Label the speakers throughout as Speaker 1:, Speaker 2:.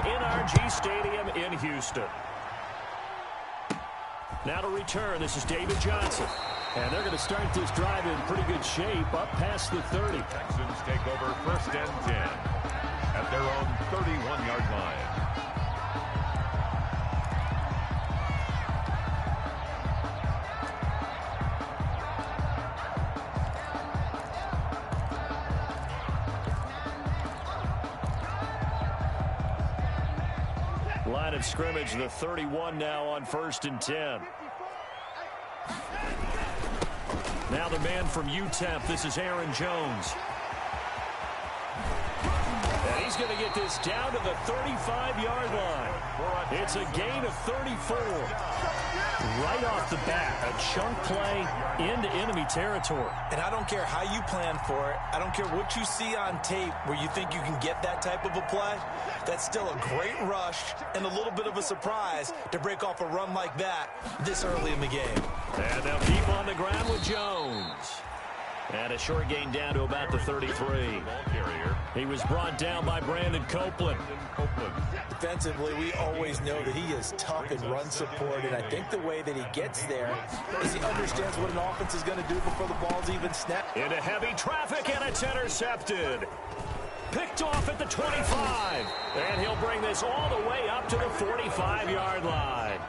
Speaker 1: NRG Stadium in Houston. Now to return, this is David Johnson.
Speaker 2: And they're going to start this drive in pretty good shape up past the 30.
Speaker 3: Texans take over 1st and 10 at their own 31-yard line.
Speaker 1: Line of scrimmage, the 31 now on 1st and 10. Now the man from UTEP, this is Aaron Jones. And he's going to get this down to the 35-yard line. It's a gain of 34. Right off the bat, a chunk play into enemy territory.
Speaker 4: And I don't care how you plan for it. I don't care what you see on tape where you think you can get that type of a play. That's still a great rush and a little bit of a surprise to break off a run like that this early in the game.
Speaker 1: And they'll keep on the ground with Jones. And a short gain down to about the 33. He was brought down by Brandon Copeland.
Speaker 4: Defensively, we always know that he is tough in run support, and I think the way that he gets there is he understands what an offense is going to do before the ball's even snapped.
Speaker 1: Into heavy traffic, and it's intercepted. Picked off at the 25. And he'll bring this all the way up to the 45-yard line.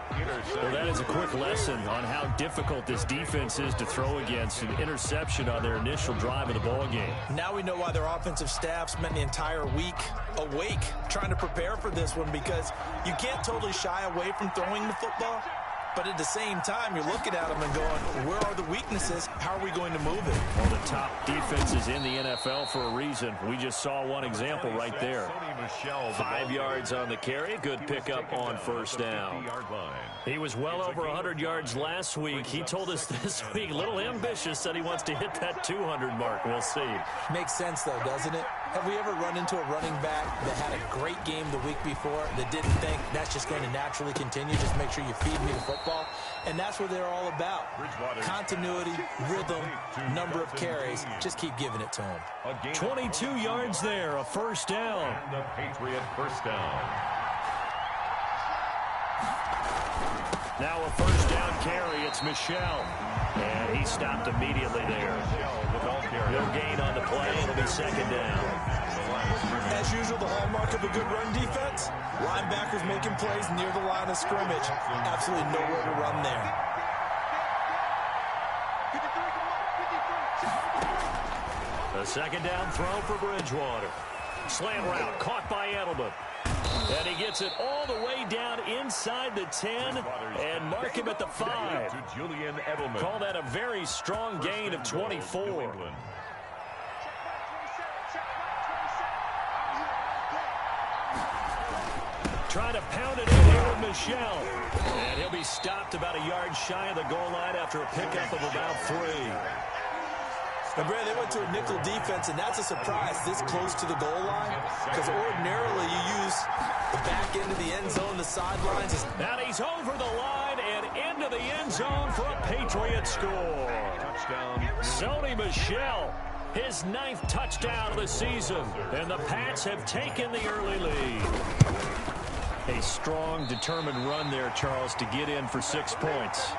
Speaker 1: Well, that is a quick lesson on how difficult this defense is to throw against. An interception on their initial drive of the ball game.
Speaker 4: Now we know why their offensive staff spent the entire week awake trying to prepare for this one, because you can't totally shy away from throwing the football. But at the same time, you're looking at them and going, where are the weaknesses? How are we going to move it?
Speaker 1: Well, the top defenses in the NFL for a reason. We just saw one example right there. 5 yards on the carry. Good pickup on 1st down. He was well over 100 yards last week. He told us this week, a little ambitious, said he wants to hit that 200 mark. We'll see.
Speaker 4: Makes sense, though, doesn't it? Have we ever run into a running back that had a great game the week before that didn't think that's just going to naturally continue? Just make sure you feed me the football. And that's what they're all about. Continuity, rhythm, number of carries. Just keep giving it to them.
Speaker 1: 22 yards there, a 1st down.
Speaker 3: The Patriot 1st down.
Speaker 1: Now a 1st down carry. It's Michel. And he stopped immediately there. No gain on the play. It'll be 2nd down.
Speaker 4: As usual, the hallmark of a good run defense, linebackers making plays near the line of scrimmage. Absolutely nowhere to run there.
Speaker 1: A 2nd down throw for Bridgewater. Slam route caught by Edelman. And he gets it all the way down inside the 10 and mark him at the 5. Call that a very strong gain of 24. Trying to pound it in here with Michel. And he'll be stopped about a yard shy of the goal line after a pickup of about 3.
Speaker 4: And Brad, they went to a nickel defense, and that's a surprise this close to the goal line, because ordinarily you use the back end of the end zone, the sidelines.
Speaker 1: And he's over the line and into the end zone for a Patriot score. Touchdown. Sony Michel, his 9th touchdown of the season, and the Pats have taken the early lead. A strong, determined run there, Charles, to get in for 6 points.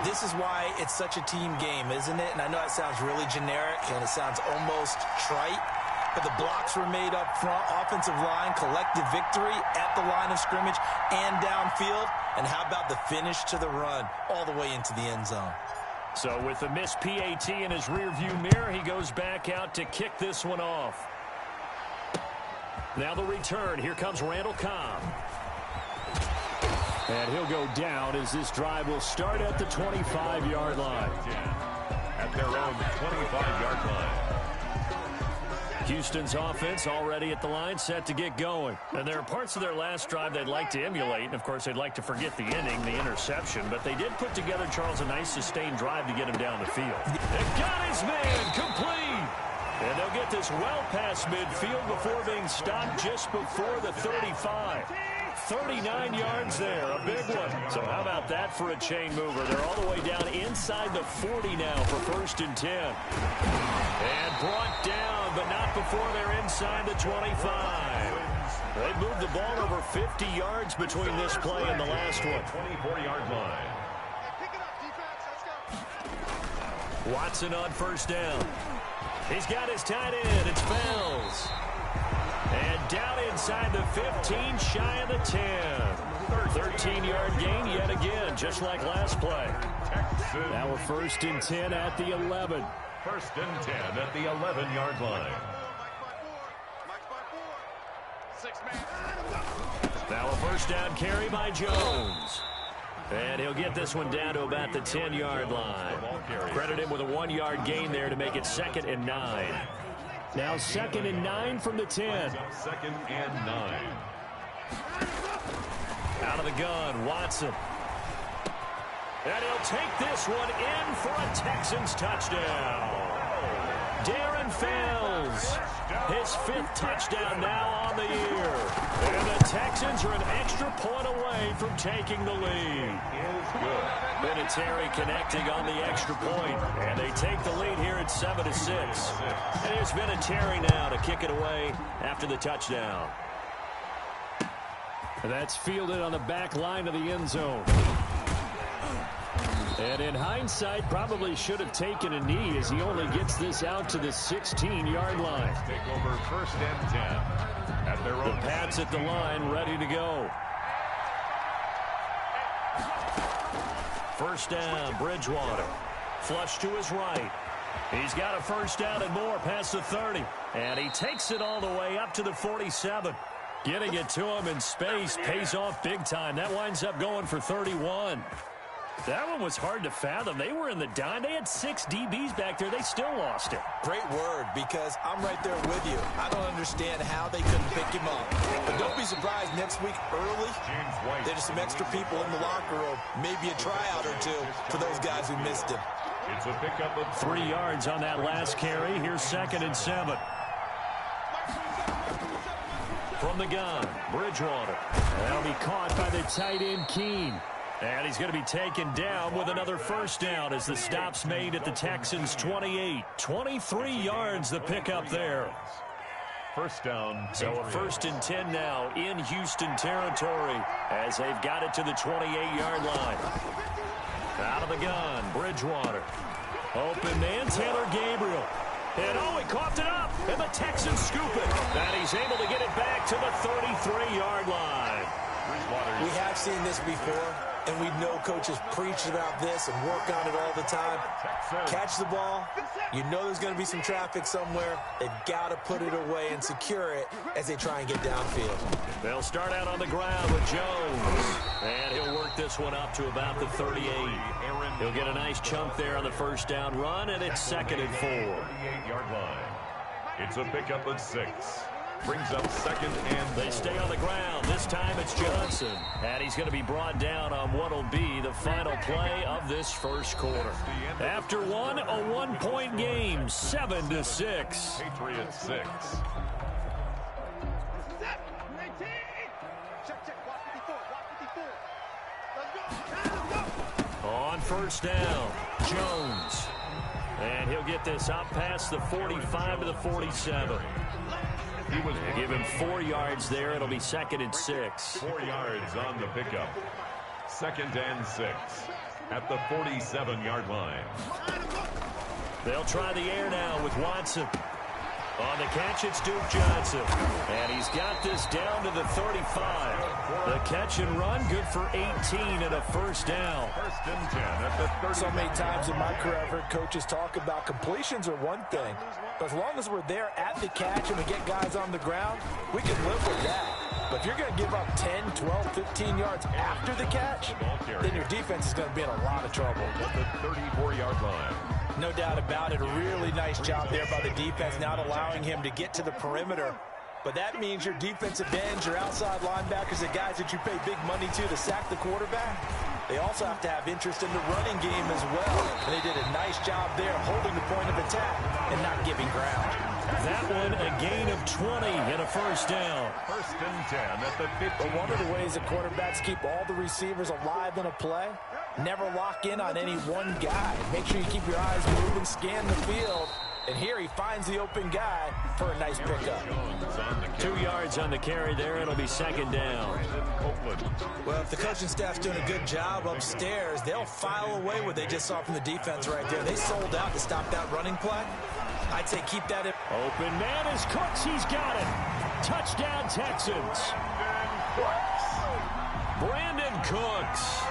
Speaker 4: This is why it's such a team game, isn't it? And I know it sounds really generic and it sounds almost trite, but the blocks were made up front, offensive line, collective victory at the line of scrimmage and downfield. And how about the finish to the run all the way into the end zone?
Speaker 1: So with the missed PAT in his rearview mirror, he goes back out to kick this one off. Now the return. Here comes Randall Cobb. And he'll go down as this drive will start at the 25-yard line.
Speaker 3: At their own 25-yard line.
Speaker 1: Houston's offense already at the line, set to get going. And there are parts of their last drive they'd like to emulate. And, of course, they'd like to forget the inning, the interception. But they did put together, Charles, a nice sustained drive to get him down the field. They got his man complete. And they'll get this well past midfield before being stopped just before the 35. 39 yards there, a big one. So how about that for a chain mover? They're all the way down inside the 40 now for 1st and 10. And brought down, but not before they're inside the 25. They moved the ball over 50 yards between this play and the last one.
Speaker 3: 24-yard line.
Speaker 1: Watson on first down. He's got his tight end. It's Fells. And down inside the 15, shy of the 10. 13-yard gain yet again, just like last play.
Speaker 2: Now we're 1st and 10 at the 11.
Speaker 3: 1st and 10 at the 11-yard line.
Speaker 1: Now a first down carry by Jones. And he'll get this one down to about the 10-yard line. Credit him with a 1-yard gain there to make it 2nd and 9.
Speaker 2: Now 2nd and 9 from the 10.
Speaker 3: 2nd and 9.
Speaker 1: Out of the gun, Watson. And he'll take this one in for a Texans touchdown. Darren Fells, his 5th touchdown now on the year. And the Texans are an extra point away from taking the lead. Vinatieri connecting on the extra point, and they take the lead here at 7-6. And here's Vinatieri now to kick it away after the touchdown.
Speaker 2: That's fielded on the back line of the end zone. And in hindsight, probably should have taken a knee as he only gets this out to the 16-yard line.
Speaker 3: Take over 1st and 10 at their own.
Speaker 1: The Pats at the line, ready to go. First down, Bridgewater. Flush to his right. He's got a first down and more past the 30. And he takes it all the way up to the 47. Getting it to him in space pays off big time. That winds up going for 31. That one was hard to fathom. They were in the dime. They had 6 DBs back there. They still lost it.
Speaker 4: Great word, because I'm right there with you. I don't understand how they couldn't pick him up. But don't be surprised next week early, there's some extra people in the locker room. Maybe a tryout or two for those guys who missed him.
Speaker 3: It's a pickup of
Speaker 1: 3 yards on that last carry. Here's 2nd and 7. From the gun, Bridgewater.
Speaker 2: That'll be caught by the tight end, Keene.
Speaker 1: And he's going to be taken down with another first down as the stop's made at the Texans' 28. 23 yards the pickup there.
Speaker 3: First down.
Speaker 1: So a 1st and 10 now in Houston territory as they've got it to the 28-yard line. Out of the gun, Bridgewater. Open man, Taylor Gabriel. And oh, he coughed it up, and the Texans scoop it. And he's able to get it back to the 33-yard line.
Speaker 4: We have seen this before, and we know coaches preach about this and work on it all the time. Catch the ball. You know there's going to be some traffic somewhere. They've got to put it away and secure it as they try and get downfield.
Speaker 1: They'll start out on the ground with Jones. And he'll work this one up to about the 38. He'll get a nice chunk there on the first down run, and it's 2nd and 4.
Speaker 3: 38-yard line. It's a pickup of 6. Brings up 2nd and 4.
Speaker 1: They stay on the ground. This time it's Johnson. And he's going to be brought down on what will be the final play of this first quarter. After one, a 1-point game, 7-6.
Speaker 3: Patriots 6.
Speaker 1: On first down, Jones. And he'll get this up past the 45 to the 47.
Speaker 3: He was
Speaker 1: give him 4 yards there. It'll be 2nd and 6.
Speaker 3: 4 yards on the pickup. 2nd and 6 at the 47-yard line.
Speaker 1: They'll try the air now with Watson. On the catch, it's Duke Johnson. And he's got this down to the 35. The catch and run, good for 18 and a first down.
Speaker 3: 1st and 10 at the 30.
Speaker 4: So many times in my career, I've heard coaches talk about completions are one thing. But as long as we're there at the catch and we get guys on the ground, we can live with that. But if you're going to give up 10, 12, 15 yards after the catch, then your defense is going to be in a lot of trouble.
Speaker 3: At the 34-yard line.
Speaker 4: No doubt about it. A really nice job there by the defense, not allowing him to get to the perimeter. But that means your defensive ends, your outside linebackers, the guys that you pay big money to sack the quarterback, they also have to have interest in the running game as well. And they did a nice job there holding the point of attack and not giving ground.
Speaker 1: That one a gain of 20 and a first down.
Speaker 3: 1st and 10 at the 50.
Speaker 4: But one of the ways that quarterbacks keep all the receivers alive in a play, never lock in on any one guy. Make sure you keep your eyes moving, scan the field, And here he finds the open guy for a nice pickup.
Speaker 2: 2 yards on the carry there. It'll be second down.
Speaker 4: Well, if the coaching staff's doing a good job upstairs, they'll file away what they just saw from the defense right there. They sold out to stop that running play. I'd say keep that in.
Speaker 2: Open man is Cooks. He's got it. Touchdown, Texans.
Speaker 1: Brandon Cooks,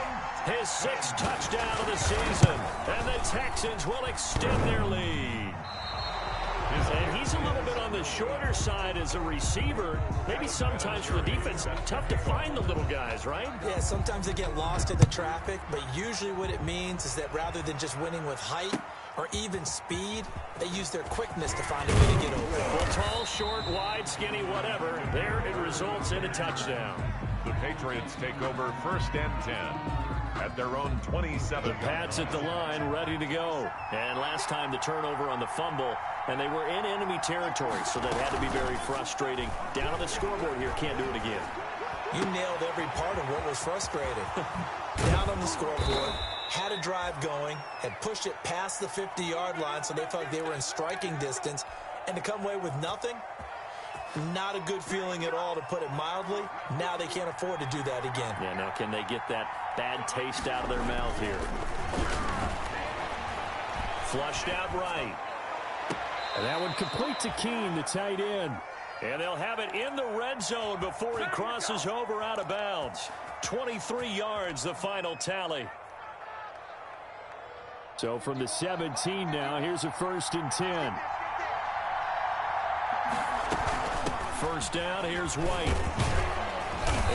Speaker 1: his 6th touchdown of the season, and the Texans will extend their lead. And he's a little bit on the shorter side as a receiver. Maybe sometimes for the defense, tough to find the little guys, right?
Speaker 4: Yeah, sometimes they get lost in the traffic, but usually what it means is that rather than just winning with height or even speed, they use their quickness to find a way to get open.
Speaker 1: Well, tall, short, wide, skinny, whatever, there it results in a touchdown.
Speaker 3: The Patriots take over 1st and 10 at their own 27.
Speaker 1: The Pats at the line, ready to go. And last time the turnover on the fumble, and they were in enemy territory, so that had to be very frustrating. Down on the scoreboard here, can't do it again.
Speaker 4: You nailed every part of what was frustrating. Down on the scoreboard, had a drive going, had pushed it past the 50-yard line, so they felt like they were in striking distance, and to come away with nothing, not a good feeling at all, to put it mildly. Now they can't afford to do that again.
Speaker 1: Yeah, now can they get that bad taste out of their mouth here? Flushed out right.
Speaker 2: And that one complete to Keene, the tight end.
Speaker 1: And they'll have it in the red zone before he crosses over out of bounds. 23 yards, the final tally.
Speaker 2: So from the 17 now, here's a 1st and 10.
Speaker 1: First down, here's White.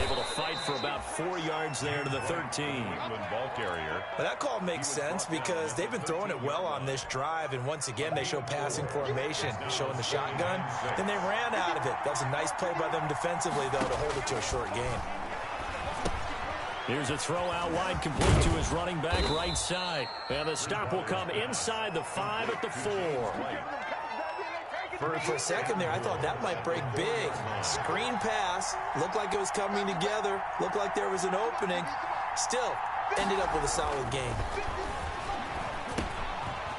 Speaker 1: Able to fight for about 4 yards there to the 13.
Speaker 3: Ball carrier.
Speaker 4: But that call makes sense because they've been throwing it well on this drive, and once again they show passing formation, showing the shotgun. Then they ran out of it. That was a nice play by them defensively, though, to hold it to a short gain.
Speaker 1: Here's a throw out wide, complete to his running back right side. And the stop will come inside the 5 at the 4.
Speaker 4: For a second there, I thought that might break big. Screen pass. Looked like it was coming together. Looked like there was an opening. Still, ended up with a solid gain.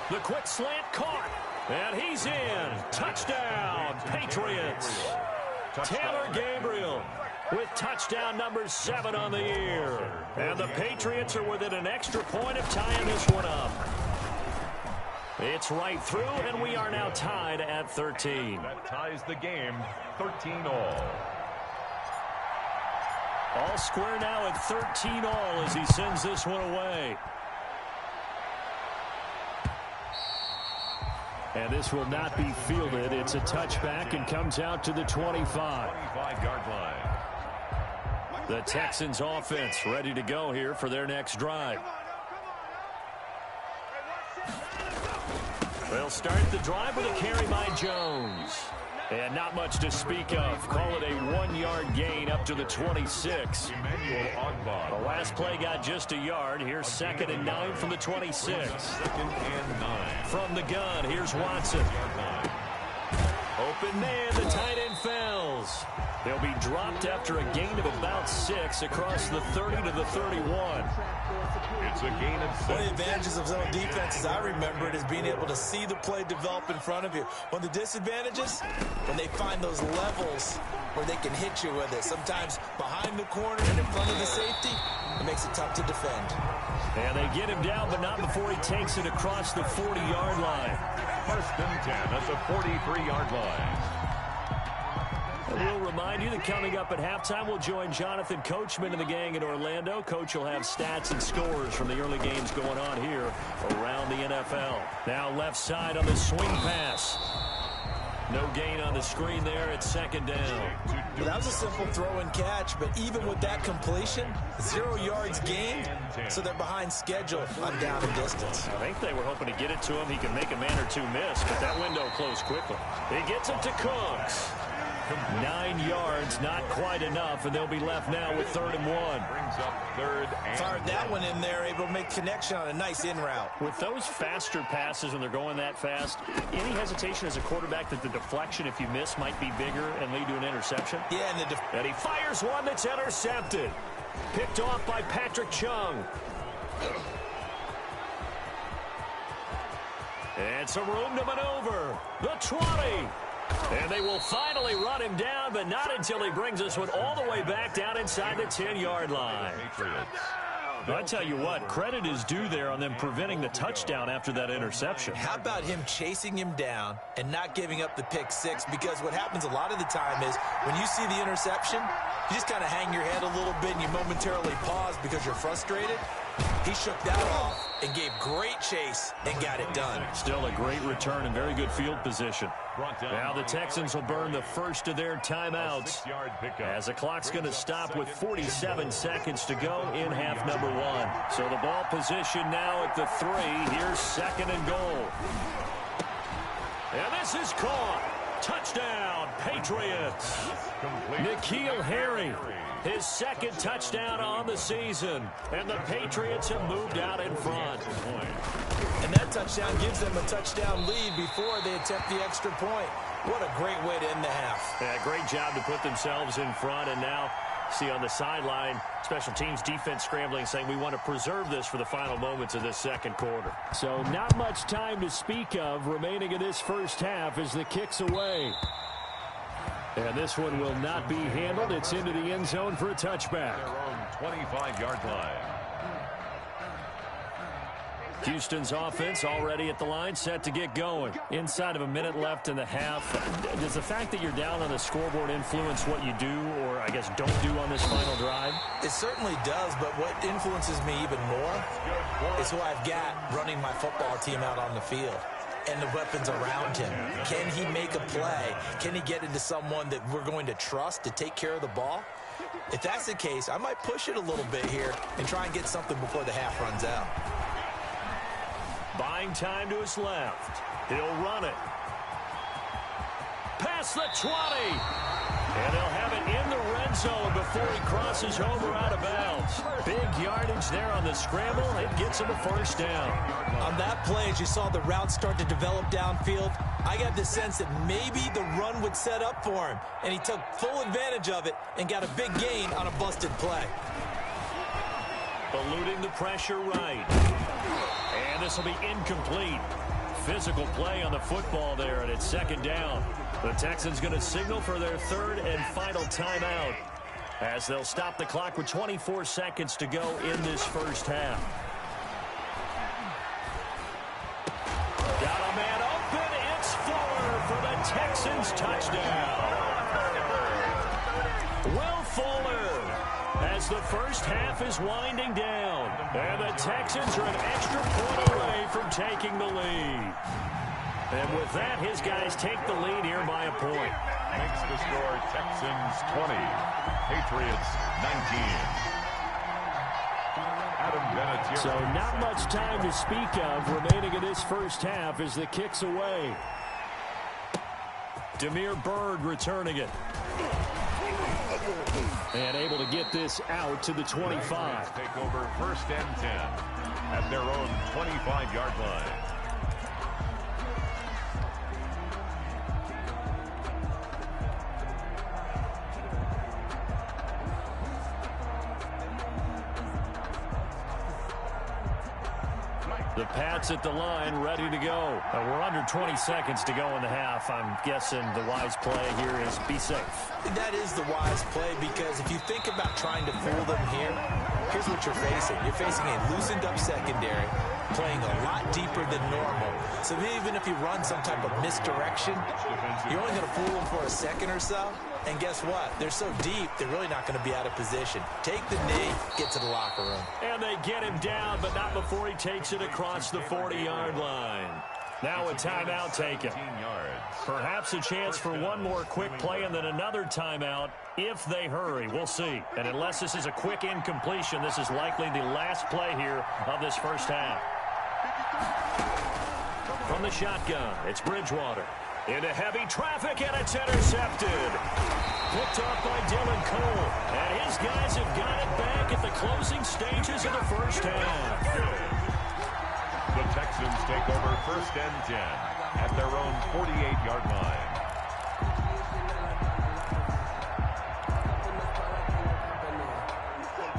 Speaker 1: The quick slant caught. And he's in. Touchdown, Patriots. Taylor Gabriel with touchdown number 7 on the year. And the Patriots are within an extra point of tying this one up. It's right through, and we are now tied at 13.
Speaker 3: That ties the game, 13-all.
Speaker 1: All square now at 13-all as he sends this one away.
Speaker 2: And this will not be fielded. It's a touchback and comes out to the 25.
Speaker 3: 25-yard line.
Speaker 1: The Texans offense ready to go here for their next drive. They'll start the drive with a carry by Jones. And not much to speak of. Call it a 1-yard gain up to the 26. The last play got just a yard. Here's 2nd and 9 from the 26.
Speaker 3: 2nd and 9.
Speaker 1: From the gun, here's Watson. Open man, the tight end fails. They'll be dropped after a gain of about 6 across the 30 to the 31.
Speaker 3: It's a gain of 6.
Speaker 4: One of the advantages of zone defense, as I remember it, is being able to see the play develop in front of you. One of the disadvantages, when they find those levels where they can hit you with it. Sometimes behind the corner and in front of the safety, it makes it tough to defend.
Speaker 1: And they get him down, but not before he takes it across the 40-yard line.
Speaker 3: 1st and 10 at the 43-yard line.
Speaker 1: We'll remind you that coming up at halftime, we'll join Jonathan Coachman and the gang in Orlando. Coach will have stats and scores from the early games going on here around the NFL. Now left side on the swing pass. No gain on the screen there at 2nd down.
Speaker 4: Well, that was a simple throw and catch, but even with that completion, 0 yards gained, so they're behind schedule on down and distance.
Speaker 1: I think they were hoping to get it to him. He can make a man or two miss, but that window closed quickly. He gets it to Cooks. 9 yards, not quite enough, and they'll be left now with 3rd and 1.
Speaker 3: Brings up 3rd and
Speaker 4: Fired that one in there, able to make connection on a nice in route.
Speaker 1: With those faster passes when they're going that fast, any hesitation as a quarterback that the deflection, if you miss, might be bigger and lead to an interception?
Speaker 4: Yeah,
Speaker 1: and he fires one that's intercepted. Picked off by Patrick Chung. And some room to maneuver. The 20. And they will finally run him down, but not until he brings this one all the way back down inside the 10-yard line. I tell you what, credit is due there on them preventing the touchdown after that interception.
Speaker 4: How about him chasing him down and not giving up the pick six? Because what happens a lot of the time is when you see the interception, you just kind of hang your head a little bit and you momentarily pause because you're frustrated. He shook that off and gave great chase and got it done.
Speaker 1: Still a great return and very good field position. Now the Texans will burn the first of their timeouts as the clock's going to stop with 47 seconds to go in half number 1. So the ball position now at the 3. Here's second and goal. And this is caught. Touchdown, Patriots. N'Keal Harry, his second touchdown on the season. And the Patriots have moved out in front.
Speaker 4: And that touchdown gives them a touchdown lead before they attempt the extra point. What a great way to end the half.
Speaker 1: Yeah, great job to put themselves in front. And now, see on the sideline, special teams defense scrambling, saying we want to preserve this for the final moments of this second quarter.
Speaker 2: So not much time to speak of remaining in this first half as the kick's away. And this one will not be handled. It's into the end zone for a touchback.
Speaker 3: Their own 25-yard line.
Speaker 1: Houston's offense already at the line, set to get going. Inside of a minute left in the half. Does the fact that you're down on the scoreboard influence what you do, or I guess don't do on this final drive?
Speaker 4: It certainly does, but what influences me even more is who I've got running my football team out on the field and the weapons around him. Can he make a play? Can he get into someone that we're going to trust to take care of the ball? If that's the case, I might push it a little bit here and try and get something before the half runs out.
Speaker 1: Buying time to his left. He'll run it. Past the 20. And they'll have it in the red zone before he crosses over out of bounds. Big yardage there on the scramble. It gets him a first down.
Speaker 4: On that play, as you saw the route start to develop downfield, I got the sense that maybe the run would set up for him. And he took full advantage of it and got a big gain on a busted play.
Speaker 1: Eluding the pressure right. And this will be incomplete. Physical play on the football there, and it's second down. The Texans going to signal for their third and final timeout as they'll stop the clock with 24 seconds to go in this first half. Got a man open. It's Fuller for the Texans touchdown. Will Fuller, as the first half is winding down. And the Texans are an extra point away from taking the lead. And with that, his guys take the lead here by a point.
Speaker 3: Makes the score Texans 20, Patriots 19. Adam Bennett.
Speaker 2: So not much time to speak of remaining in this first half as the kick's away.
Speaker 1: Damiere Byrd returning it.
Speaker 2: And able to get this out to the 25.
Speaker 3: Take over first and 10 at their own 25-yard line.
Speaker 1: The Pats at the line, ready to go. We're under 20 seconds to go in the half. I'm guessing the wise play here is be safe.
Speaker 4: That is the wise play, because if you think about trying to fool them here, here's what you're facing. You're facing a loosened-up secondary, playing a lot deeper than normal. So even if you run some type of misdirection, you're only going to fool them for a second or so. And guess what? They're so deep, they're really not going to be out of position. Take the knee, get to the locker room.
Speaker 1: And they get him down, but not before he takes it across the 40-yard line. Now a timeout taken. Perhaps a chance for one more quick play and then another timeout if they hurry. We'll see. And unless this is a quick incompletion, this is likely the last play here of this first half. From the shotgun, it's Bridgewater. Into heavy traffic, and it's intercepted. Picked off by Dylan Cole. And his guys have got it back at the closing stages of the first half.
Speaker 3: The Texans take over first and 10 at their own 48-yard line.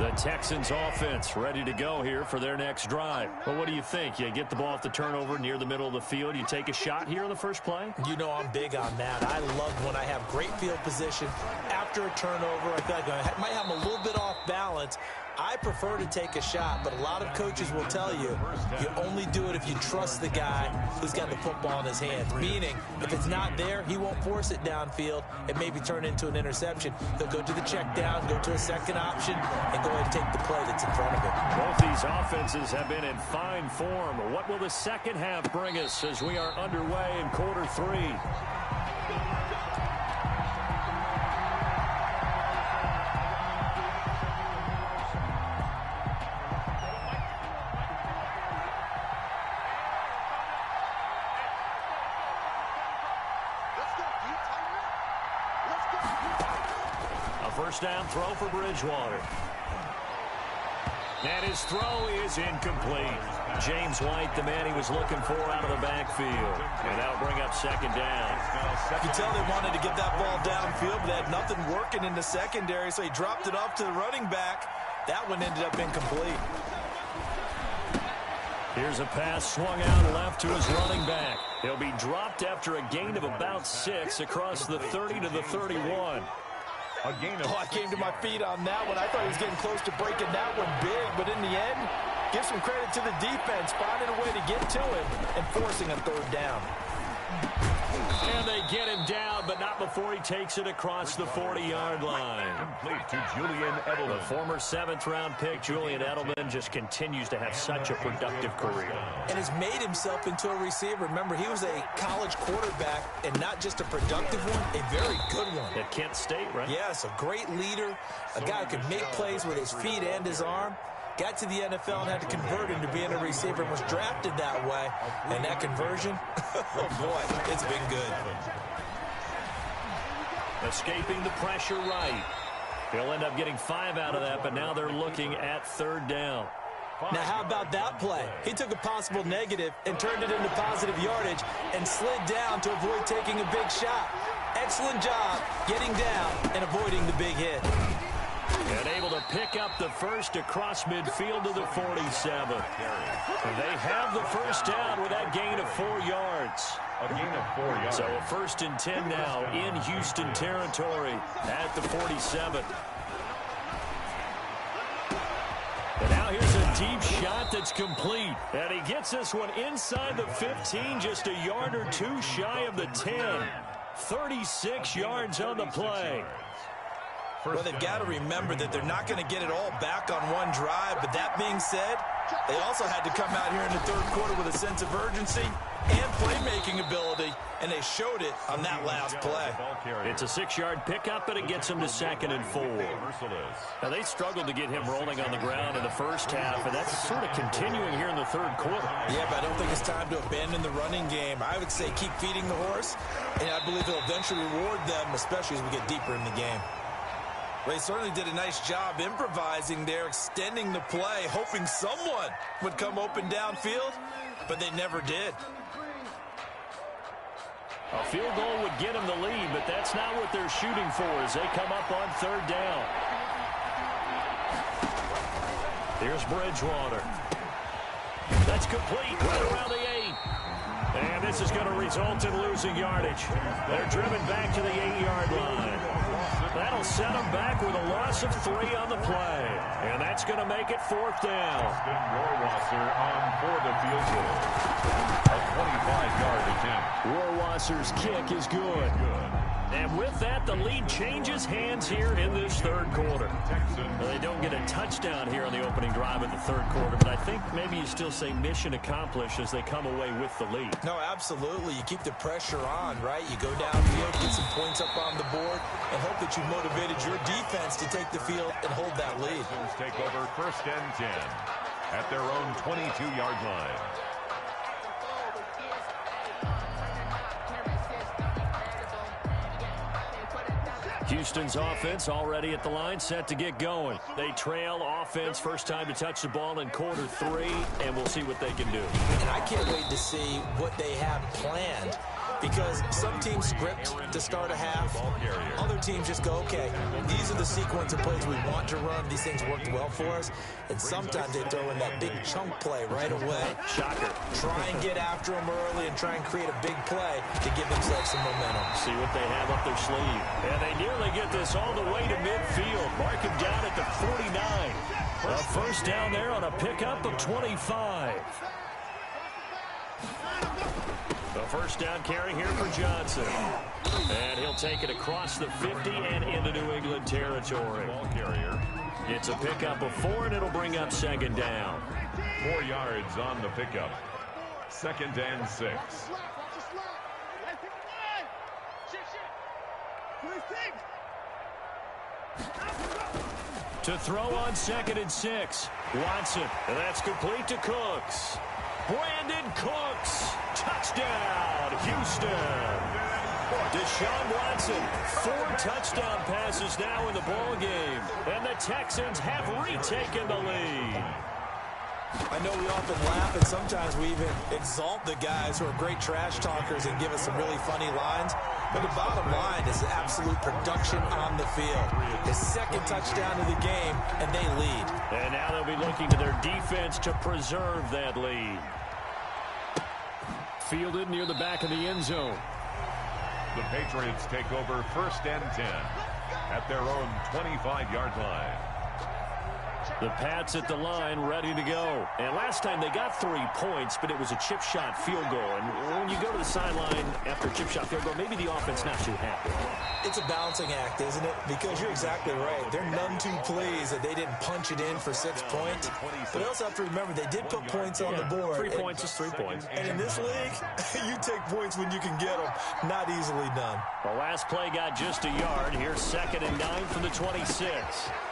Speaker 1: The Texans offense ready to go here for their next drive. Well, what do you think? You get the ball off the turnover near the middle of the field. You take a shot here on the first play?
Speaker 4: You know I'm big on that. I love when I have great field position. After a turnover, I feel like I might have them a little bit off balance. I prefer to take a shot, but a lot of coaches will tell you, you only do it if you trust the guy who's got the football in his hands. Meaning, if it's not there, he won't force it downfield and maybe turn into an interception. He'll go to the check down, go to a second option, and go ahead and take the play that's in front of him.
Speaker 1: Both these offenses have been in fine form. What will the second half bring us as we are underway in quarter 3? First down throw for Bridgewater. And his throw is incomplete. James White, the man he was looking for out of the backfield. And that'll bring up second down.
Speaker 4: You can tell they wanted to get that ball downfield, but they had nothing working in the secondary, so he dropped it off to the running back. That one ended up incomplete.
Speaker 1: Here's a pass swung out left to his running back. He'll be dropped after a gain of about 6 across the 30 to the 31.
Speaker 4: I came to my feet on that one. I thought he was getting close to breaking that one big, but in the end, give some credit to the defense, finding a way to get to him and forcing a third down.
Speaker 1: And they get him down, but not before he takes it across the 40-yard line.
Speaker 3: Complete to Julian Edelman.
Speaker 1: The former 7th-round pick, Julian Edelman, just continues to have such a productive career.
Speaker 4: And has made himself into a receiver. Remember, he was a college quarterback, and not just a productive one, a very good one.
Speaker 1: At Kent State, right?
Speaker 4: Yes, a great leader, a guy who can make plays with his feet and his arm. Got to the NFL and had to convert into being a receiver and was drafted that way. And that conversion, oh boy, it's been good.
Speaker 1: Escaping the pressure right. He'll end up getting 5 out of that, but now they're looking at third down.
Speaker 4: Now, how about that play? He took a possible negative and turned it into positive yardage and slid down to avoid taking a big shot. Excellent job getting down and avoiding the big hit.
Speaker 1: And able to pick up the first across midfield to the 47. They have the first down with that gain of 4 yards.
Speaker 3: A gain of 4 yards.
Speaker 1: So a 1st and 10 now in Houston territory at the 47. And now here's a deep shot that's complete. And he gets this one inside the 15, just a yard or 2 shy of the 10. 36 yards on the play.
Speaker 4: Well, they've got to remember that they're not going to get it all back on one drive. But that being said, they also had to come out here in the third quarter with a sense of urgency and playmaking ability, and they showed it on that last play.
Speaker 1: It's a 6-yard pickup, but it gets them to 2nd and 4. Now, they struggled to get him rolling on the ground in the first half, and that's sort of continuing here in the third quarter.
Speaker 4: Yeah, but I don't think it's time to abandon the running game. I would say keep feeding the horse, and I believe it'll eventually reward them, especially as we get deeper in the game. They certainly did a nice job improvising there, extending the play, hoping someone would come open downfield, but they never did.
Speaker 1: A field goal would get them the lead, but that's not what they're shooting for as they come up on third down. Here's Bridgewater. That's complete right around the 8. And this is going to result in losing yardage. They're driven back to the 8-yard line. That'll set them back with a loss of 3 on the play. And that's going to make it 4th down.
Speaker 3: Rohrwasser on for the field goal. A 25-yard attempt.
Speaker 1: Rohrwasser's kick is good. And with that, the lead changes hands here in this third quarter. Well, they don't get a touchdown here on the opening drive of the third quarter, but I think maybe you still say mission accomplished as they come away with the lead.
Speaker 4: No, absolutely. You keep the pressure on, right? You go downfield, get some points up on the board, and hope that you motivated your defense to take the field and hold that lead.
Speaker 3: Texans take over 1st and 10 at their own 22-yard line.
Speaker 1: Houston's offense already at the line, set to get going. They trail offense, first time to touch the ball in quarter 3, and we'll see what they can do.
Speaker 4: And I can't wait to see what they have planned because some teams script to start a half. Other teams just go, okay, these are the sequence of plays we want to run. These things worked well for us. And sometimes they throw in that big chunk play right away.
Speaker 1: Shocker.
Speaker 4: Try and get after them early and try and create a big play to give themselves some momentum.
Speaker 1: See what they have up their sleeve. And they nearly get this all the way to midfield. Mark him down at the 49. A first down there on a pickup of 25. The first down carry here for Johnson. And he'll take it across the 50 and into New England territory.
Speaker 3: Ball carrier.
Speaker 1: It's a pickup of 4, and it'll bring up second down.
Speaker 3: 4 yards on the pickup. 2nd and 6.
Speaker 1: To throw on 2nd and 6. Watson, and that's complete to Cooks. Brandon Cooks, touchdown, Houston. Deshaun Watson, 4 touchdown passes now in the ball game, and the Texans have retaken the lead.
Speaker 4: I know we often laugh, and sometimes we even exalt the guys who are great trash talkers and give us some really funny lines. But the bottom line is absolute production on the field. His 2nd touchdown of the game, and they lead.
Speaker 1: And now they'll be looking to their defense to preserve that lead.
Speaker 2: Fielded near the back of the end zone.
Speaker 3: The Patriots take over 1st and 10 at their own 25-yard line.
Speaker 1: The Pats at the line, ready to go. And last time they got 3 points, but it was a chip shot field goal. And when you go to the sideline after a chip shot field goal, maybe the offense not too happy.
Speaker 4: It's a balancing act, isn't it? Because you're exactly right. They're none too pleased that they didn't punch it in for 6 points. But I also have to remember they did put points on the board.
Speaker 1: 3 points is 3 points.
Speaker 4: And in this league, you take points when you can get them. Not easily done.
Speaker 1: The last play got just a yard. Here's 2nd and 9 from the 26.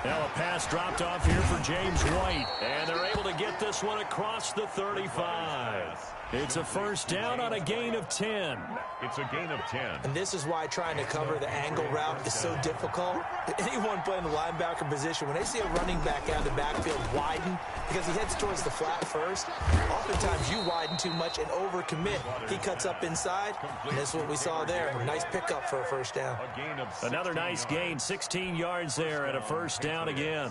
Speaker 1: Now a pass dropped off here for James White. And they're able to get this one across the 35. It's a first down on a gain of 10.
Speaker 3: It's a gain of 10.
Speaker 4: And this is why trying to cover the angle route is so difficult. Anyone playing the linebacker position, when they see a running back out of the backfield widen, because he heads towards the flat first, oftentimes you widen too much and overcommit. He cuts up inside, and that's what we saw there. A nice pickup for a first down.
Speaker 1: Another nice gain, 16 yards there and a first down again.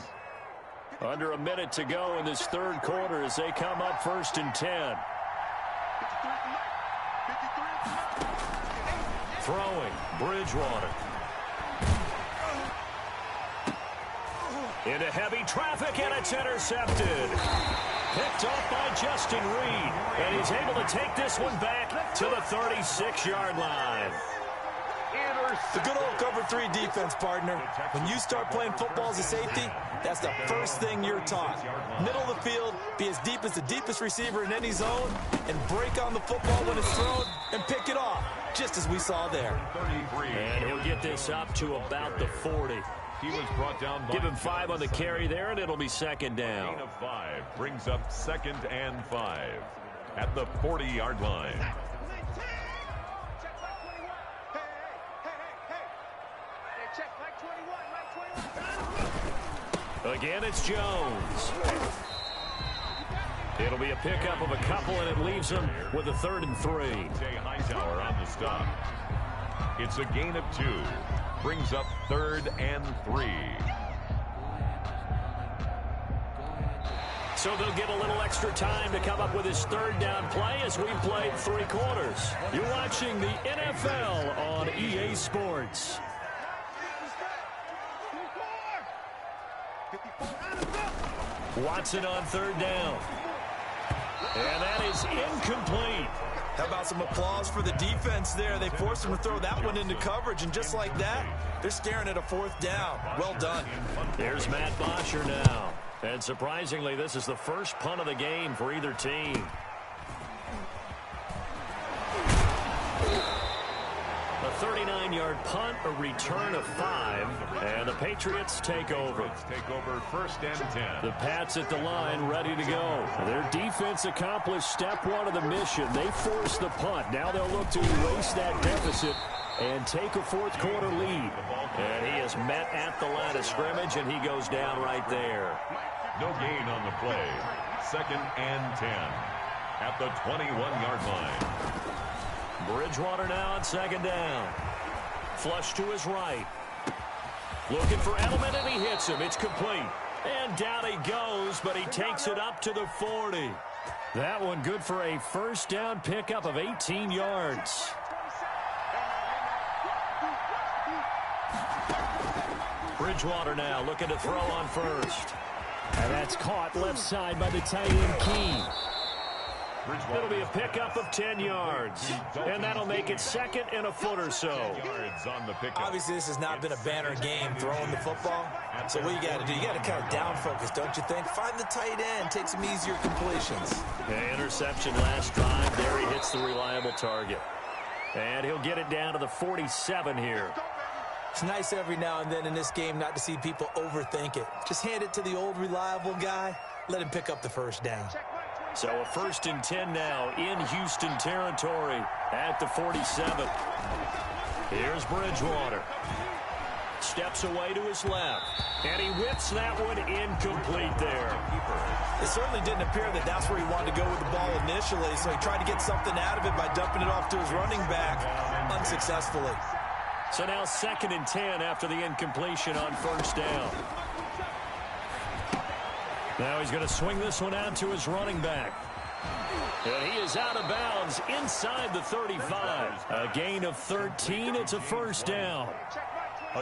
Speaker 1: Under a minute to go in this 3rd quarter as they come up 1st and 10. Throwing, Bridgewater. Into heavy traffic, and it's intercepted. Picked off by Justin Reed, and he's able to take this one back to the 36-yard line.
Speaker 4: The good old cover 3 defense, partner. When you start playing football as a safety, that's the first thing you're taught. Middle of the field, be as deep as the deepest receiver in any zone, and break on the football when it's thrown and pick it off, just as we saw there.
Speaker 1: And he'll get this up to about the 40.
Speaker 3: He was brought down by
Speaker 1: Give him 5 on the carry there, and it'll be 2nd down.
Speaker 3: gain of 5 brings up 2nd and 5 at the 40-yard line.
Speaker 1: Again, it's Jones. It'll be a pickup of a couple, and it leaves them with a 3rd and 3.
Speaker 3: Jay Hightower on the stop. It's a gain of 2. Brings up 3rd and 3.
Speaker 1: So they'll get a little extra time to come up with his 3rd down play as we've played 3 quarters. You're watching the NFL on EA Sports. Watson on 3rd down. And that is incomplete.
Speaker 4: How about some applause for the defense there? They forced him to throw that one into coverage, and just like that, they're staring at a 4th down. Well done.
Speaker 1: There's Matt Bosher now. And surprisingly, this is the first punt of the game for either team. A 39-yard punt, a return of 5, and the Patriots take over.
Speaker 3: Take over 1st and 10.
Speaker 1: The Pats at the line, ready to go. Their defense accomplished step 1 of the mission. They forced the punt. Now they'll look to erase that deficit and take a 4th quarter lead. And he is met at the line of scrimmage, and he goes down right there.
Speaker 3: No gain on the play. 2nd and 10 at the 21-yard line.
Speaker 1: Bridgewater now on second down. Flush to his right. Looking for Edelman, and he hits him. It's complete. And down he goes, but he takes it up to the 40. That one good for a first down pickup of 18 yards. Bridgewater now looking to throw on first.
Speaker 2: And that's caught left side by the tight end Key.
Speaker 1: It'll be a pickup of 10 yards. And that'll make it second and a foot or so.
Speaker 4: Obviously, this has not been a banner game throwing the football. So what you got to do, you got to kind of down focus, don't you think? Find the tight end, take some easier completions.
Speaker 1: Interception last drive. There he hits the reliable target. And he'll get it down to the 47 here.
Speaker 4: It's nice every now and then in this game not to see people overthink it. Just hand it to the old reliable guy. Let him pick up the first down.
Speaker 1: So a 1st and 10 now in Houston territory at the 47. Here's Bridgewater. Steps away to his left. And he whips that one incomplete there.
Speaker 4: It certainly didn't appear that that's where he wanted to go with the ball initially, so he tried to get something out of it by dumping it off to his running back unsuccessfully.
Speaker 1: So now 2nd and 10 after the incompletion on first down. Now he's going to swing this one out to his running back. And he is out of bounds inside the 35. A gain of 13. It's a first down.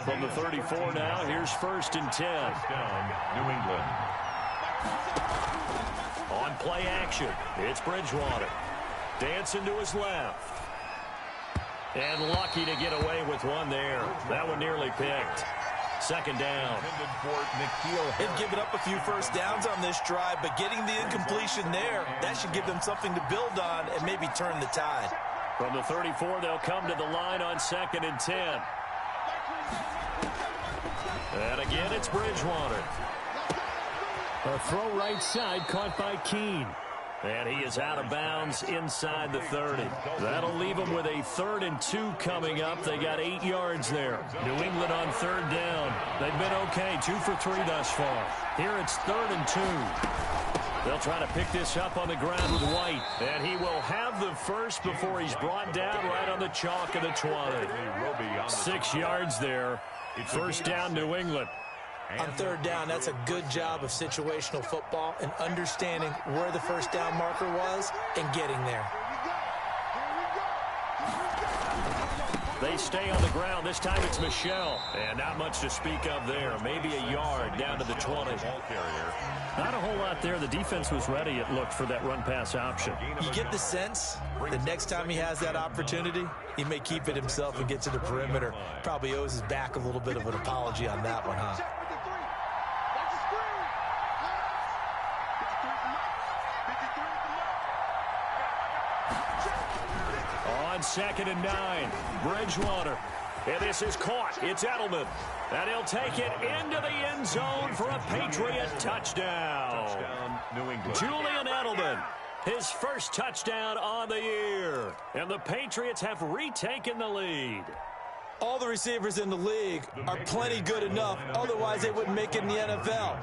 Speaker 1: From the 34 now, here's 1st and 10.
Speaker 3: New England.
Speaker 1: On play action, it's Bridgewater. Dancing to his left. And lucky to get away with one there. That one nearly picked. 2nd down.
Speaker 4: They've given up a few first downs on this drive, but getting the incompletion there, that should give them something to build on and maybe turn the tide.
Speaker 1: From the 34, they'll come to the line on 2nd and 10. And again, it's Bridgewater.
Speaker 2: A throw right side caught by Keene.
Speaker 1: And he is out of bounds inside the 30. That'll leave them with a 3rd and 2 coming up. They got 8 yards there. New England on 3rd down. They've been okay, 2 for 3 thus far. Here it's 3rd and 2. They'll try to pick this up on the ground with White. And he will have the first before he's brought down right on the chalk of the 20. 6 yards there. First down, New England.
Speaker 4: On 3rd down, that's a good job of situational football and understanding where the first down marker was and getting there.
Speaker 1: They stay on the ground. This time it's Michel. And not much to speak of there. Maybe a yard down to the 20. Not a whole lot there. The defense was ready, it looked, for that run-pass option.
Speaker 4: You get the sense the next time he has that opportunity, he may keep it himself and get to the perimeter. Probably owes his back a little bit of an apology on that one, huh?
Speaker 1: On 2nd and 9, Bridgewater. And this is caught. It's Edelman. And he'll take it into the end zone for a Patriot touchdown.
Speaker 3: New England.
Speaker 1: Julian Edelman, his first touchdown on the year. And the Patriots have retaken the lead.
Speaker 4: All the receivers in the league are plenty good enough. Otherwise, they wouldn't make it in the NFL.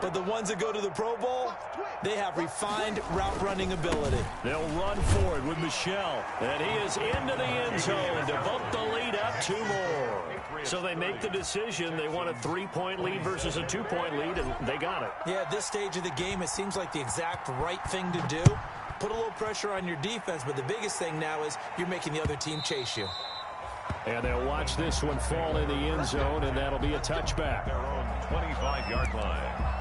Speaker 4: But the ones that go to the Pro Bowl, they have refined route running ability.
Speaker 1: They'll run forward with Michel. And he is into the end zone to bump the lead up 2 more. So they make the decision. They want a 3-point lead versus a 2-point lead, and they got it.
Speaker 4: Yeah, at this stage of the game, it seems like the exact right thing to do. Put a little pressure on your defense, but the biggest thing now is you're making the other team chase you.
Speaker 2: And they'll watch this one fall in the end zone, and that'll be a touchback.
Speaker 3: Their own 25-yard line.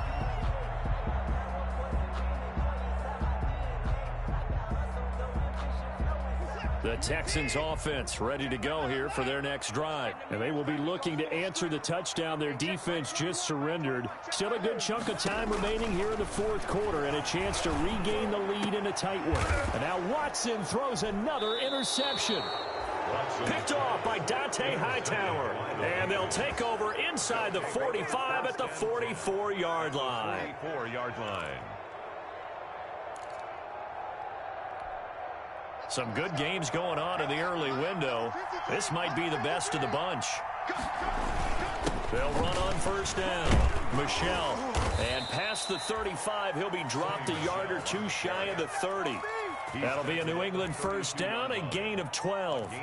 Speaker 1: The Texans offense ready to go here for their next drive.
Speaker 2: And they will be looking to answer the touchdown their defense just surrendered. Still a good chunk of time remaining here in the 4th quarter and a chance to regain the lead in a tight one. And now Watson throws another interception.
Speaker 1: Picked off by Dante Hightower. And they'll take over inside the 45 at the 44-yard line.
Speaker 3: 44-yard line.
Speaker 1: Some good games going on in the early window. This might be the best of the bunch. They'll run on first down. Michelle. And past the 35, he'll be dropped a yard or two shy of the 30. That'll be a New England first down, a gain of 12.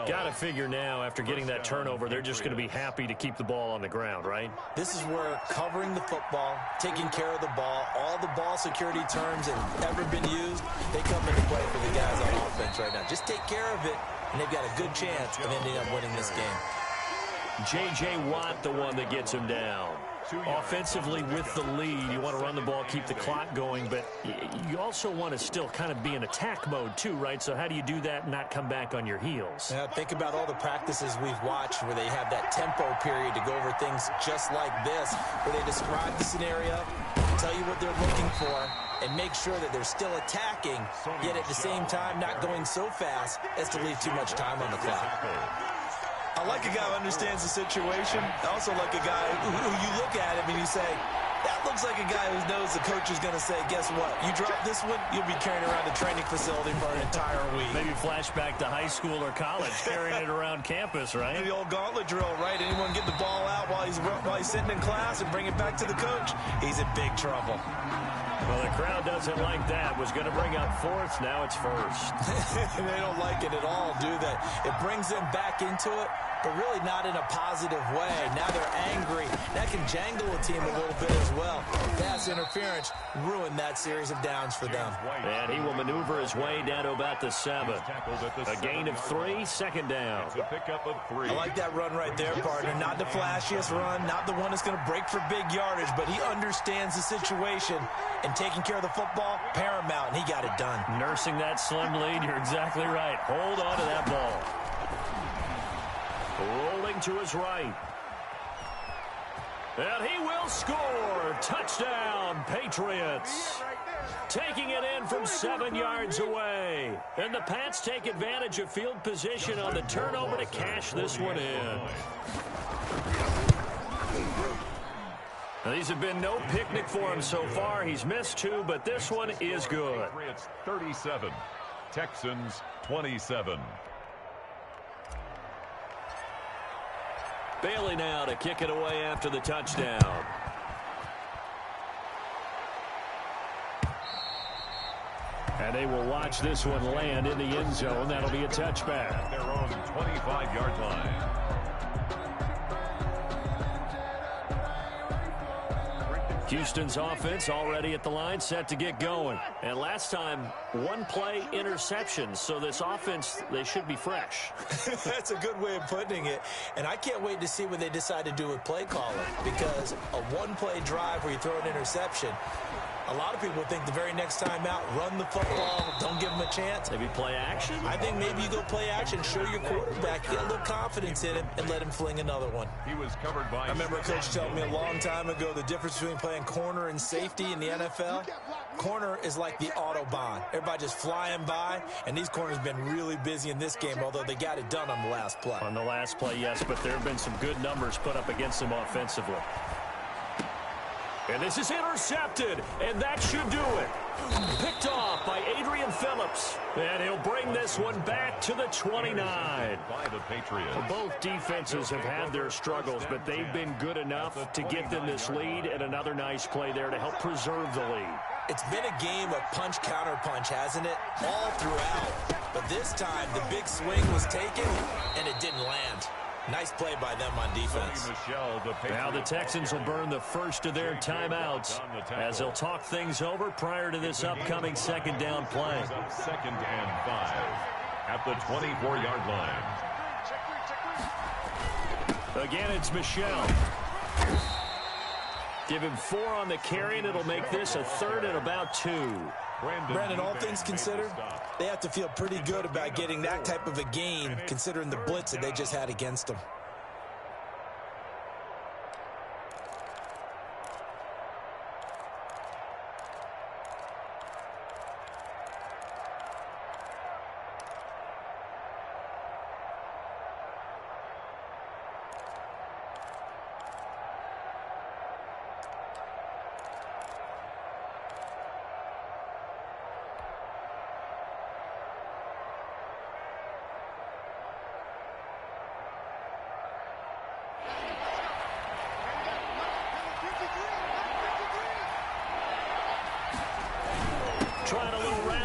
Speaker 1: Got to figure now, after getting that turnover, they're just going to be happy to keep the ball on the ground, right?
Speaker 4: This is where covering the football, taking care of the ball, all the ball security terms that have ever been used, they come into play for the guys on offense right now. Just take care of it, and they've got a good chance of ending up winning this game.
Speaker 1: J.J. Watt, the one that gets him down. Offensively with the lead, you want to run the ball, keep the clock going, but you also want to still kind of be in attack mode too, right? So how do you do that and not come back on your heels?
Speaker 4: Yeah, think about all the practices we've watched where they have that tempo period to go over things just like this, where they describe the scenario, tell you what they're looking for, and make sure that they're still attacking, yet at the same time not going so fast as to leave too much time on the clock. I like a guy who understands the situation. I also like a guy who you look at him and you say, that looks like a guy who knows the coach is going to say, guess what? You drop this one, you'll be carrying around the training facility for an entire week.
Speaker 1: Maybe flashback to high school or college, carrying it around campus, right?
Speaker 4: The old gauntlet drill, right? Anyone get the ball out while he's sitting in class and bring it back to the coach? He's in big trouble.
Speaker 1: Well, the crowd doesn't like that. Was going to bring up fourth. Now it's first.
Speaker 4: They don't like it at all, do they? It brings them back into it, but really not in a positive way. Now they're angry. That can jangle a team a little bit as well. Pass interference ruined that series of downs for them.
Speaker 1: And he will maneuver his way down to about the 7. A gain of 3, second down.
Speaker 4: I like that run right there, partner. Not the flashiest run, not the one that's going to break for big yardage, but he understands the situation, and taking care of the football, paramount, and he got it done.
Speaker 1: Nursing that slim lead, you're exactly right. Hold on to that ball. Rolling to his right. And he will score. Touchdown, Patriots. Taking it in from 7 yards away. And the Pats take advantage of field position on the turnover to cash this one in. Now, these have been no picnic for him so far. He's missed 2, but this one is good.
Speaker 3: Patriots 37, Texans 27.
Speaker 1: Bailey now to kick it away after the touchdown. And they will watch this one land in the end zone. That'll be a touchback.
Speaker 3: At their own 25-yard line.
Speaker 1: Houston's offense already at the line, set to get going. And last time, 1-play interception. So this offense, they should be fresh.
Speaker 4: That's a good way of putting it. And I can't wait to see what they decide to do with play calling. Because a 1-play drive where you throw an interception, a lot of people think the very next time out, run the football, don't give them a chance.
Speaker 1: Maybe play action?
Speaker 4: I think maybe you go play action, show your quarterback, get a little confidence in him, and let him fling another one.
Speaker 3: He was covered by...
Speaker 4: I remember a coach telling me a long time ago the difference between playing corner and safety in the NFL. Corner is like the Autobahn. Everybody just flying by, and these corners have been really busy in this game, although they got it done on the last play.
Speaker 1: On the last play, yes, but there have been some good numbers put up against them offensively. And this is intercepted, and that should do it. Picked off by Adrian Phillips. And he'll bring this one back to the 29.
Speaker 3: By the Patriots.
Speaker 1: Both defenses have had their struggles, but they've been good enough to get them this lead, and another nice play there to help preserve the lead.
Speaker 4: It's been a game of punch-counter-punch, hasn't it? All throughout. But this time, the big swing was taken, and it didn't land. Nice play by them on defense.
Speaker 1: Now the Texans will burn the first of their timeouts as they'll talk things over prior to this upcoming second down play.
Speaker 3: 2nd and 5 at the 24-yard line.
Speaker 1: Again, it's Michelle. Give him 4 on the carry, and it'll make this a 3rd and about 2.
Speaker 4: Brandon, all things considered, they have to feel pretty good about getting that type of a gain, considering the blitz that they just had against them.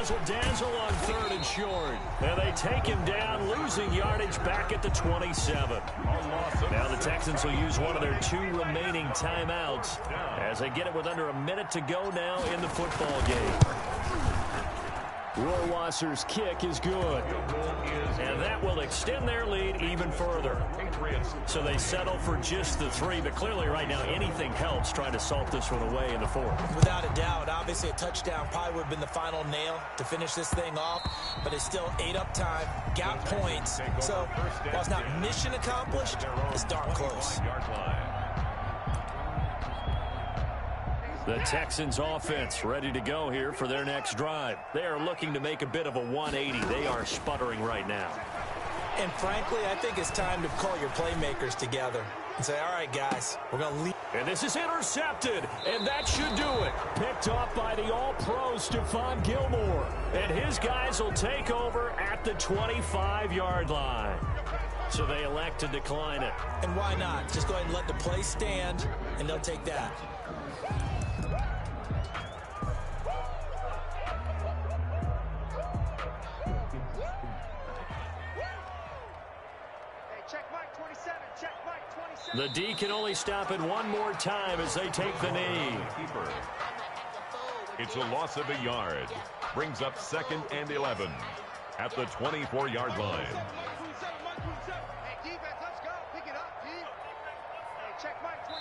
Speaker 1: razzle-dazzle on 3rd and short. And they take him down, losing yardage back at the 27. Now the Texans will use one of their 2 remaining timeouts as they get it with under a minute to go now in the football game.
Speaker 2: Rohrwasser's kick is good.
Speaker 1: And that will extend their lead even further. So they settle for just the 3, but clearly right now anything helps trying to salt this one away in the 4th.
Speaker 4: Without a doubt, obviously a touchdown probably would have been the final nail to finish this thing off, but it's still 8 up time, got points. So while it's not mission accomplished, it's darn close.
Speaker 1: The Texans offense ready to go here for their next drive. They are looking to make a bit of a 180. They are sputtering right now.
Speaker 4: And frankly, I think it's time to call your playmakers together and say, all right, guys, we're going to leave.
Speaker 1: And this is intercepted, and that should do it.
Speaker 2: Picked off by the all-pro Stephon Gilmore.
Speaker 1: And his guys will take over at the 25-yard line. So they elect to decline it.
Speaker 4: And why not? Just go ahead and let the play stand, and they'll take that.
Speaker 1: The D can only stop it one more time as they take the knee.
Speaker 3: It's a loss of a yard. Brings up 2nd and 11 at the 24-yard line.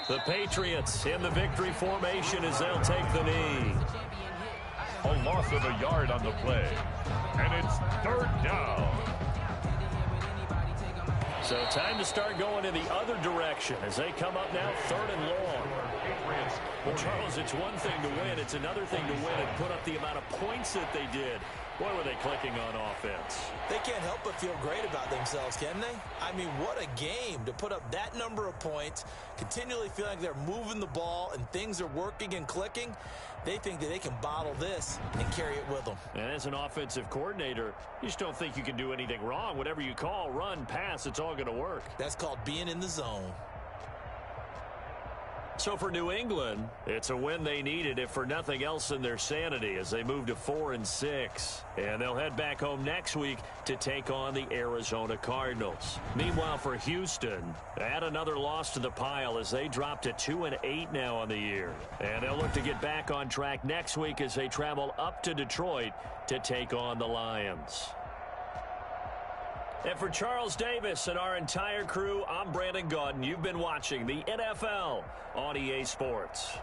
Speaker 1: The Patriots in the victory formation as they'll take the knee.
Speaker 3: A loss of a yard on the play. And it's 3rd down.
Speaker 1: So time to start going in the other direction as they come up now 3rd and long. Well, Charles, it's one thing to win. It's another thing to win and put up the amount of points that they did. Boy, were they clicking on offense.
Speaker 4: They can't help but feel great about themselves, can they? I mean, what a game to put up that number of points, continually feeling like they're moving the ball and things are working and clicking. They think that they can bottle this and carry it with them.
Speaker 1: And as an offensive coordinator, you just don't think you can do anything wrong. Whatever you call, run, pass, it's all going to work.
Speaker 4: That's called being in the zone.
Speaker 1: So for New England, it's a win they needed, if for nothing else than their sanity, as they move to 4-6. And they'll head back home next week to take on the Arizona Cardinals. Meanwhile, for Houston, add another loss to the pile as they drop to 2-8 now on the year. And they'll look to get back on track next week as they travel up to Detroit to take on the Lions. And for Charles Davis and our entire crew, I'm Brandon Gaudin. You've been watching the NFL on EA Sports.